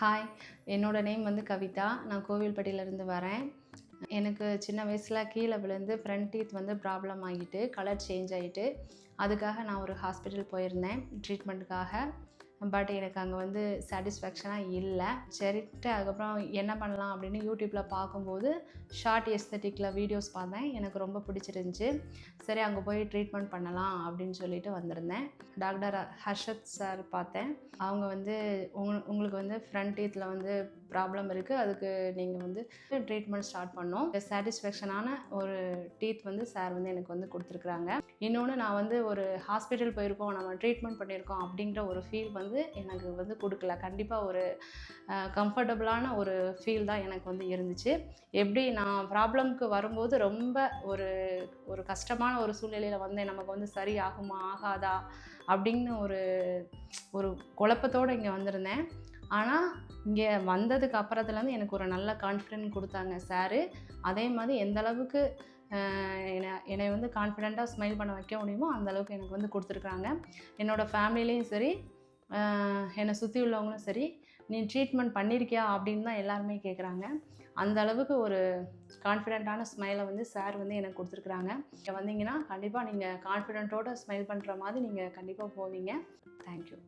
Hi, என்னோட name வந்து கவிதா. நான் கோவில்பட்டியிலேருந்து வரேன். எனக்கு சின்ன வயசில் கீழே விழுந்து ஃப்ரண்ட் டீத் வந்து ப்ராப்ளம் ஆகிட்டு, கலர் சேஞ்ச் ஆகிட்டு, அதுக்காக நான் ஒரு ஹாஸ்பிட்டல் போயிருந்தேன் ட்ரீட்மெண்ட்டுக்காக. பட் எனக்கு அங்கே வந்து சாட்டிஸ்ஃபேக்ஷனாக இல்லை. சரின்ட்டு அதுக்கப்புறம் என்ன பண்ணலாம் அப்படின்னு யூடியூப்பில் பார்க்கும்போது ஷார்ட் எஸ்தட்டிக்கில் வீடியோஸ் பார்த்தேன். எனக்கு ரொம்ப பிடிச்சிருந்துச்சி. சரி அங்கே போய் ட்ரீட்மெண்ட் பண்ணலாம் அப்படின்னு சொல்லிட்டு வந்திருந்தேன். டாக்டர் ஹர்ஷத் சார் பார்த்தேன். அவங்க வந்து உங்களுக்கு வந்து ஃப்ரண்ட் டீத்தில் வந்து ப்ராப்ளம் இருக்குது, அதுக்கு நீங்கள் வந்து ட்ரீட்மெண்ட் ஸ்டார்ட் பண்ணோம். சாட்டிஸ்ஃபேக்ஷனான ஒரு டீத் வந்து சார் வந்து எனக்கு வந்து கொடுத்துருக்குறாங்க. இன்னொன்று நான் வந்து ஒரு ஹாஸ்பிட்டல் போயிருக்கோம், நம்ம ட்ரீட்மெண்ட் பண்ணியிருக்கோம் அப்படிங்கிற ஒரு ஃபீல் வந்து எனக்கு வந்து கொடுக்கல. கண்டிப்பாக ஒரு கம்ஃபர்டபுளான ஒரு ஃபீல் தான் எனக்கு வந்து இருந்துச்சு. எப்படி நான் ப்ராப்ளம்க்கு வரும்போது ரொம்ப ஒரு ஒரு கஷ்டமான ஒரு சூழ்நிலையில் வந்தேன். நமக்கு வந்து சரி ஆகுமா ஆகாதா அப்படின்னு ஒரு குழப்பத்தோடு இங்கே வந்திருந்தேன். ஆனால் இங்கே வந்ததுக்கு அப்புறத்துலேருந்து எனக்கு ஒரு நல்ல கான்ஃபிடென்ட் கொடுத்தாங்க சாரு. அதே மாதிரி எந்த அளவுக்கு என்னை வந்து கான்ஃபிடெண்ட்டாக ஸ்மைல் பண்ண வைக்க முடியுமோ அந்தளவுக்கு எனக்கு வந்து கொடுத்துருக்குறாங்க. என்னோடய ஃபேமிலிலேயும் சரி, என்னை சுற்றி உள்ளவங்களும் சரி, நீ ட்ரீட்மெண்ட் பண்ணியிருக்கியா அப்படின்னு தான் எல்லாருமே கேட்குறாங்க. அந்த அளவுக்கு ஒரு கான்ஃபிடெண்ட்டான ஸ்மைலை வந்து சார் வந்து எனக்கு கொடுத்துருக்குறாங்க. இங்கே வந்தீங்கன்னா கண்டிப்பாக நீங்கள் கான்ஃபிடென்ட்டோடு ஸ்மைல் பண்ணுற மாதிரி நீங்கள் கண்டிப்பாக போவீங்க. தேங்க்யூ.